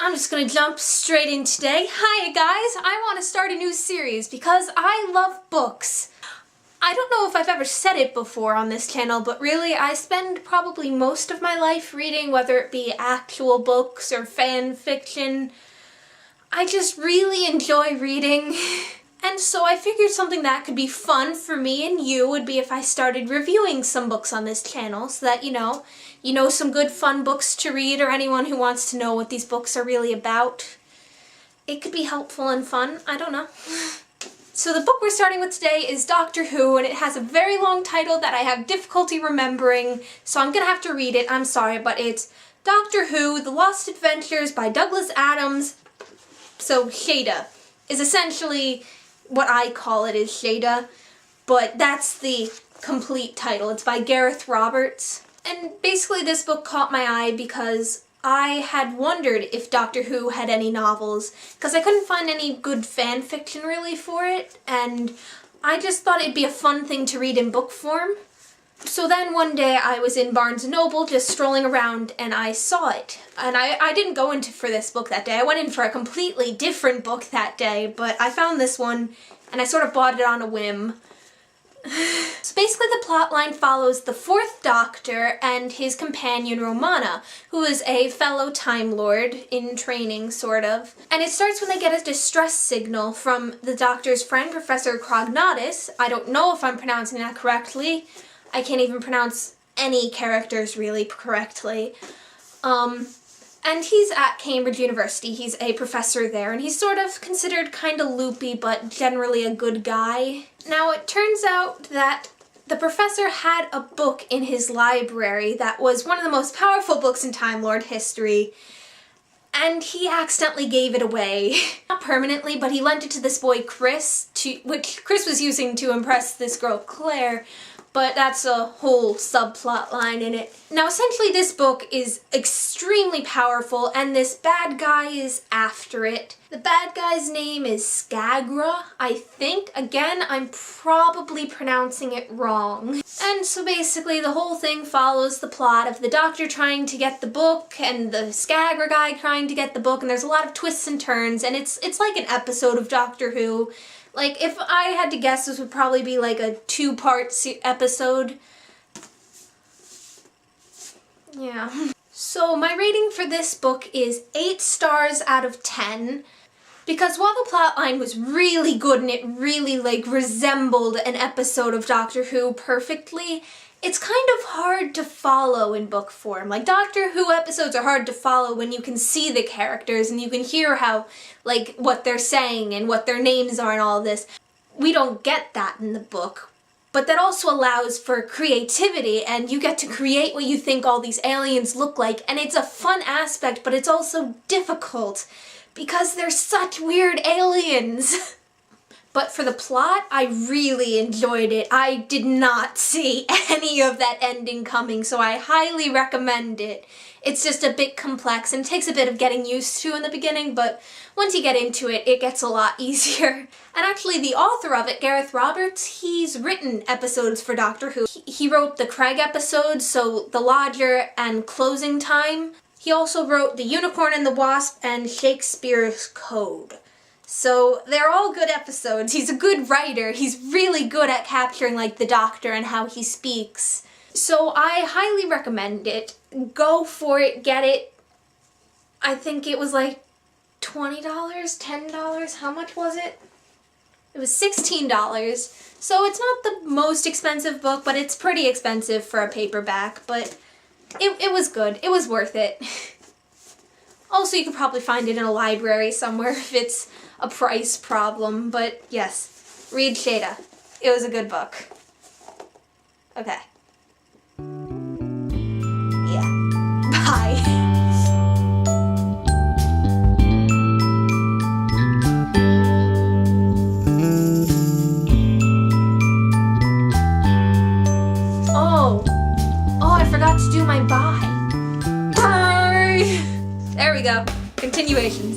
I'm just gonna jump straight in today. Hi guys, I want to start a new series because I love books. I don't know if I've ever said it before on this channel, but really I spend probably most of my life reading, whether it be actual books or fan fiction. I just really enjoy reading. And so I figured something that could be fun for me and you would be if I started reviewing some books on this channel so that, you know some good fun books to read, or anyone who wants to know what these books are really about. It could be helpful and fun, I don't know. So the book we're starting with today is Doctor Who, and it has a very long title that I have difficulty remembering, so I'm gonna have to read it, I'm sorry, but it's Doctor Who, The Lost Adventures by Douglas Adams. So Shada is essentially what I call it is Shada, but that's the complete title. It's by Gareth Roberts. And basically this book caught my eye because I had wondered if Doctor Who had any novels, because I couldn't find any good fan fiction really for it, and I just thought it'd be a fun thing to read in book form. So then one day I was in Barnes & Noble just strolling around and I saw it. And I didn't go in for this book that day. I went in for a completely different book that day, but I found this one and I sort of bought it on a whim. So basically the plotline follows the Fourth Doctor and his companion Romana, who is a fellow Time Lord in training, sort of. And it starts when they get a distress signal from the Doctor's friend, Professor Cognatus. I don't know if I'm pronouncing that correctly. I can't even pronounce any characters really correctly. And he's at Cambridge University. He's a professor there, and he's sort of considered kind of loopy, but generally a good guy. Now, it turns out that the professor had a book in his library that was one of the most powerful books in Time Lord history, and he accidentally gave it away. Not permanently, but he lent it to this boy Chris, which Chris was using to impress this girl Claire. But that's a whole subplot line in it. Now essentially this book is extremely powerful and this bad guy is after it. The bad guy's name is Skagra, I think. Again, I'm probably pronouncing it wrong. And so basically the whole thing follows the plot of the Doctor trying to get the book and the Skagra guy trying to get the book, and there's a lot of twists and turns, and it's like an episode of Doctor Who. Like, if I had to guess, this would probably be like a two-part episode. Yeah. So my rating for this book is 8 stars out of 10. Because while the plotline was really good and it really, like, resembled an episode of Doctor Who perfectly, it's kind of hard to follow in book form. Like, Doctor Who episodes are hard to follow when you can see the characters and you can hear how, like, what they're saying and what their names are and all this. We don't get that in the book, but that also allows for creativity, and you get to create what you think all these aliens look like, and it's a fun aspect, but it's also difficult because they're such weird aliens. But for the plot, I really enjoyed it. I did not see any of that ending coming, so I highly recommend it. It's just a bit complex and it takes a bit of getting used to in the beginning, but once you get into it, it gets a lot easier. And actually the author of it, Gareth Roberts, he's written episodes for Doctor Who. He wrote the Craig episodes, so The Lodger and Closing Time. He also wrote The Unicorn and the Wasp and Shakespeare's Code. So they're all good episodes. He's a good writer. He's really good at capturing, like, the Doctor and how he speaks. So I highly recommend it. Go for it, get it. I think it was like $20, $10, how much was it? It was $16. So it's not the most expensive book, but it's pretty expensive for a paperback, but it was good. It was worth it. Also, you could probably find it in a library somewhere if it's a price problem, but yes, read Shada. It was a good book. Okay. Yeah. Bye. Oh, I forgot to do my bye. Bye! There we go. Continuation.